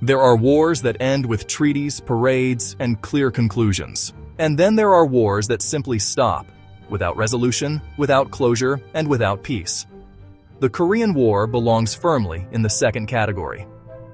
There are wars that end with treaties, parades, and clear conclusions. And then there are wars that simply stop, without resolution, without closure, and without peace. The Korean War belongs firmly in the second category.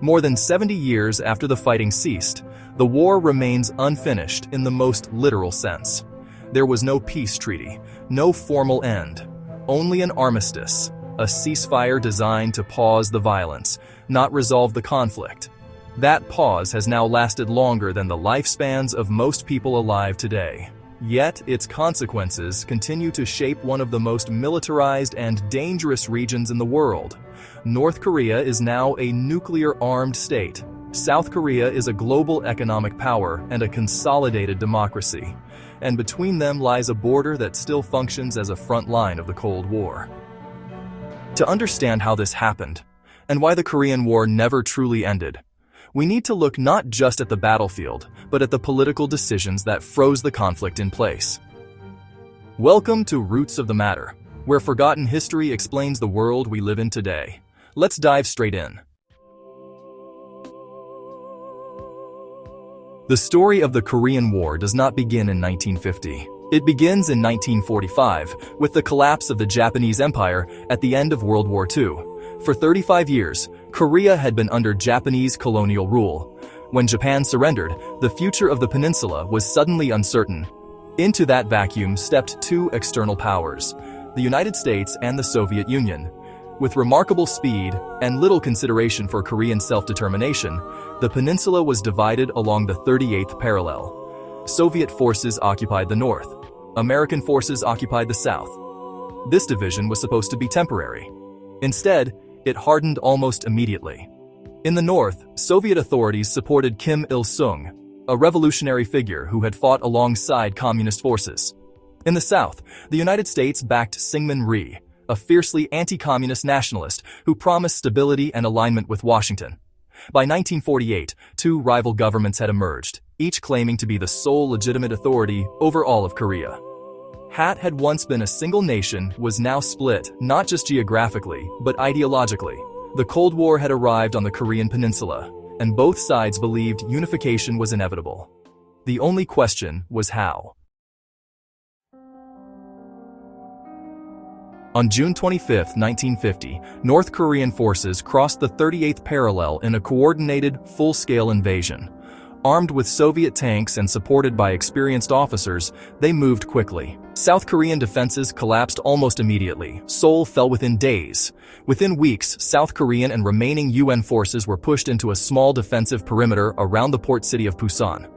More than 70 years after the fighting ceased, the war remains unfinished in the most literal sense. There was no peace treaty, no formal end, only an armistice, a ceasefire designed to pause the violence, not resolve the conflict. That pause has now lasted longer than the lifespans of most people alive today. Yet, its consequences continue to shape one of the most militarized and dangerous regions in the world. North Korea is now a nuclear-armed state. South Korea is a global economic power and a consolidated democracy. And between them lies a border that still functions as a front line of the Cold War. To understand how this happened, and why the Korean War never truly ended, we need to look not just at the battlefield, but at the political decisions that froze the conflict in place. Welcome to Roots of the Matter, where forgotten history explains the world we live in today. Let's dive straight in. The story of the Korean War does not begin in 1950. It begins in 1945, with the collapse of the Japanese Empire at the end of World War II. For 35 years, Korea had been under Japanese colonial rule. When Japan surrendered, the future of the peninsula was suddenly uncertain. Into that vacuum stepped two external powers, the United States and the Soviet Union. With remarkable speed and little consideration for Korean self-determination, the peninsula was divided along the 38th parallel. Soviet forces occupied the north. American forces occupied the south. This division was supposed to be temporary. Instead, it hardened almost immediately. In the north, Soviet authorities supported Kim Il-sung, a revolutionary figure who had fought alongside communist forces. In the south, the United States backed Syngman Rhee, a fiercely anti-communist nationalist who promised stability and alignment with Washington. By 1948, two rival governments had emerged, each claiming to be the sole legitimate authority over all of Korea. What had once been a single nation was now split, not just geographically, but ideologically. The Cold War had arrived on the Korean Peninsula, and both sides believed unification was inevitable. The only question was how. On June 25, 1950, North Korean forces crossed the 38th parallel in a coordinated, full-scale invasion. Armed with Soviet tanks and supported by experienced officers, they moved quickly. South Korean defenses collapsed almost immediately. Seoul fell within days. Within weeks, South Korean and remaining UN forces were pushed into a small defensive perimeter around the port city of Busan.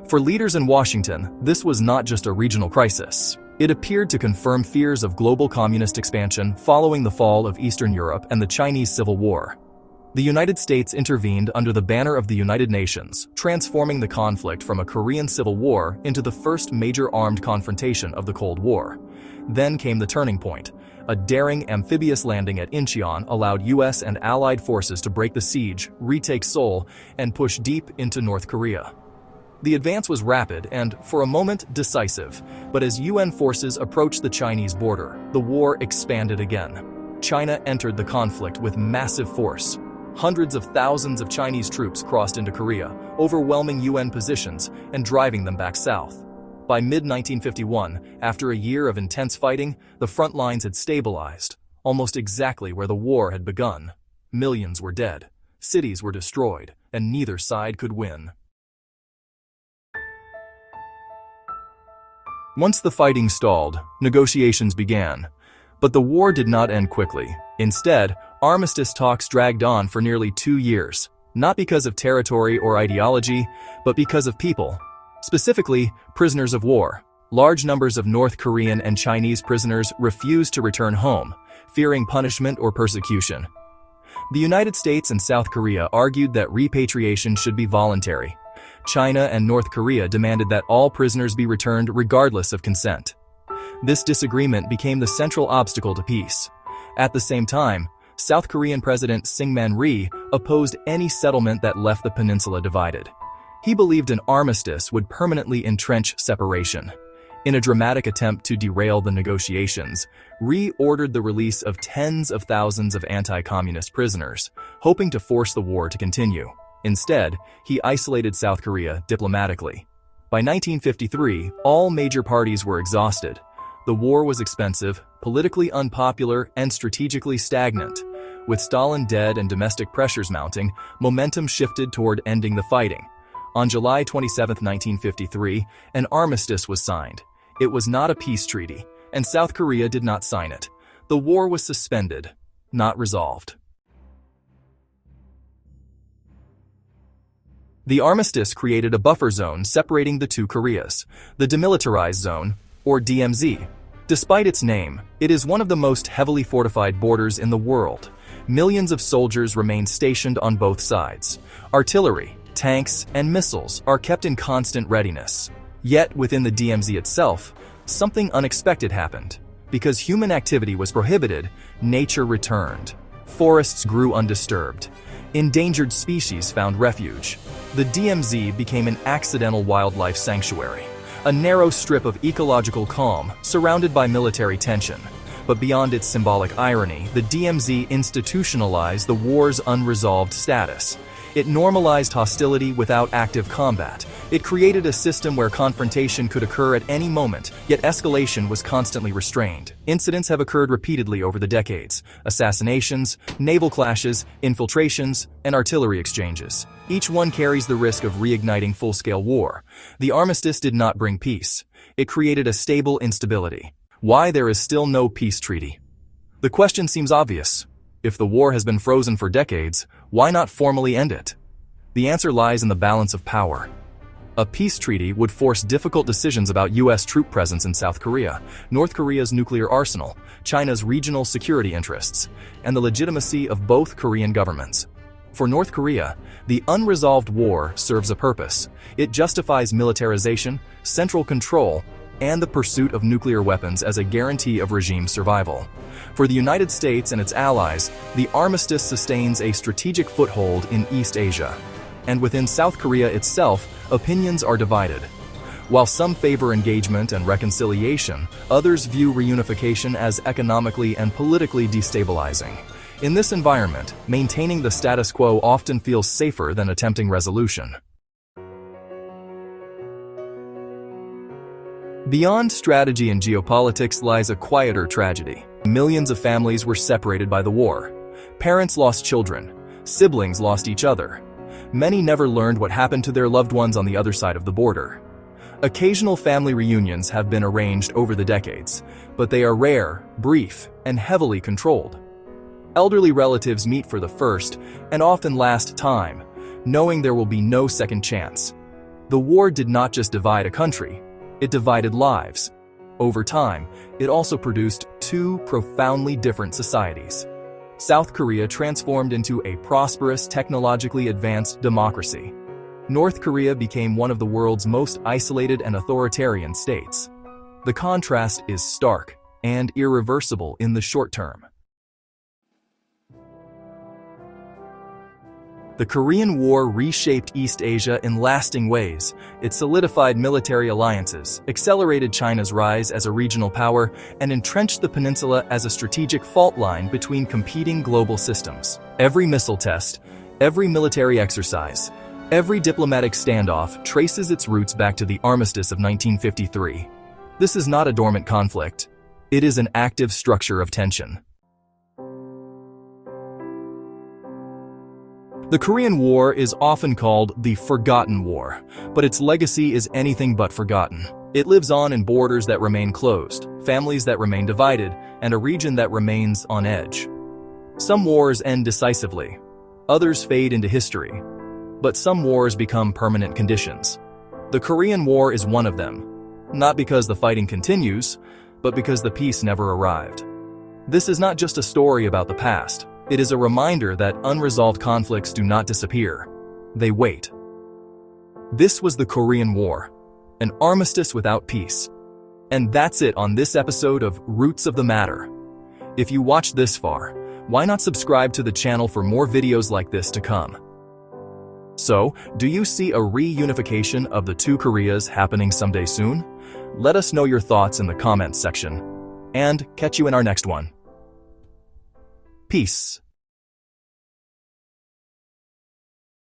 For leaders in Washington, this was not just a regional crisis. It appeared to confirm fears of global communist expansion following the fall of Eastern Europe and the Chinese Civil War. The United States intervened under the banner of the United Nations, transforming the conflict from a Korean Civil War into the first major armed confrontation of the Cold War. Then came the turning point. A daring amphibious landing at Incheon allowed US and Allied forces to break the siege, retake Seoul, and push deep into North Korea. The advance was rapid and, for a moment, decisive, but as UN forces approached the Chinese border, the war expanded again. China entered the conflict with massive force. Hundreds of thousands of Chinese troops crossed into Korea, overwhelming UN positions and driving them back south. By mid-1951, after a year of intense fighting, the front lines had stabilized, almost exactly where the war had begun. Millions were dead, cities were destroyed, and neither side could win. Once the fighting stalled, negotiations began. But the war did not end quickly. Instead, armistice talks dragged on for nearly 2 years, not because of territory or ideology, but because of people. Specifically, prisoners of war. Large numbers of North Korean and Chinese prisoners refused to return home, fearing punishment or persecution. The United States and South Korea argued that repatriation should be voluntary. China and North Korea demanded that all prisoners be returned regardless of consent. This disagreement became the central obstacle to peace. At the same time, South Korean President Syngman Rhee opposed any settlement that left the peninsula divided. He believed an armistice would permanently entrench separation. In a dramatic attempt to derail the negotiations, Rhee ordered the release of tens of thousands of anti-communist prisoners, hoping to force the war to continue. Instead, he isolated South Korea diplomatically. By 1953, all major parties were exhausted. The war was expensive, politically unpopular, and strategically stagnant. With Stalin dead and domestic pressures mounting, momentum shifted toward ending the fighting. On July 27, 1953, an armistice was signed. It was not a peace treaty, and South Korea did not sign it. The war was suspended, not resolved. The armistice created a buffer zone separating the two Koreas, the demilitarized zone, or DMZ. Despite its name, it is one of the most heavily fortified borders in the world. Millions of soldiers remain stationed on both sides. Artillery, tanks, and missiles are kept in constant readiness. Yet, within the DMZ itself, something unexpected happened. Because human activity was prohibited, nature returned. Forests grew undisturbed. Endangered species found refuge. The DMZ became an accidental wildlife sanctuary, a narrow strip of ecological calm surrounded by military tension. But beyond its symbolic irony, the DMZ institutionalized the war's unresolved status. It normalized hostility without active combat. It created a system where confrontation could occur at any moment, yet escalation was constantly restrained. Incidents have occurred repeatedly over the decades: assassinations, naval clashes, infiltrations, and artillery exchanges. Each one carries the risk of reigniting full-scale war. The armistice did not bring peace. It created a stable instability. Why there is still no peace treaty? The question seems obvious. If the war has been frozen for decades, why not formally end it? The answer lies in the balance of power. A peace treaty would force difficult decisions about U.S. troop presence in South Korea, North Korea's nuclear arsenal, China's regional security interests, and the legitimacy of both Korean governments. For North Korea, the unresolved war serves a purpose. It justifies militarization, central control, and the pursuit of nuclear weapons as a guarantee of regime survival. For the United States and its allies, the armistice sustains a strategic foothold in East Asia. And within South Korea itself, opinions are divided. While some favor engagement and reconciliation, others view reunification as economically and politically destabilizing. In this environment, maintaining the status quo often feels safer than attempting resolution. Beyond strategy and geopolitics lies a quieter tragedy. Millions of families were separated by the war. Parents lost children. Siblings lost each other. Many never learned what happened to their loved ones on the other side of the border. Occasional family reunions have been arranged over the decades, but they are rare, brief, and heavily controlled. Elderly relatives meet for the first and often last time, knowing there will be no second chance. The war did not just divide a country. It divided lives. Over time, it also produced two profoundly different societies. South Korea transformed into a prosperous, technologically advanced democracy. North Korea became one of the world's most isolated and authoritarian states. The contrast is stark and irreversible in the short term. The Korean War reshaped East Asia in lasting ways. It solidified military alliances, accelerated China's rise as a regional power, and entrenched the peninsula as a strategic fault line between competing global systems. Every missile test, every military exercise, every diplomatic standoff traces its roots back to the Armistice of 1953. This is not a dormant conflict. It is an active structure of tension. The Korean War is often called the Forgotten War, but its legacy is anything but forgotten. It lives on in borders that remain closed, families that remain divided, and a region that remains on edge. Some wars end decisively, others fade into history, but some wars become permanent conditions. The Korean War is one of them, not because the fighting continues, but because the peace never arrived. This is not just a story about the past. It is a reminder that unresolved conflicts do not disappear. They wait. This was the Korean War, an armistice without peace. And that's it on this episode of Roots of the Matter. If you watched this far, why not subscribe to the channel for more videos like this to come? So, do you see a reunification of the two Koreas happening someday soon? Let us know your thoughts in the comments section. And catch you in our next one. Peace.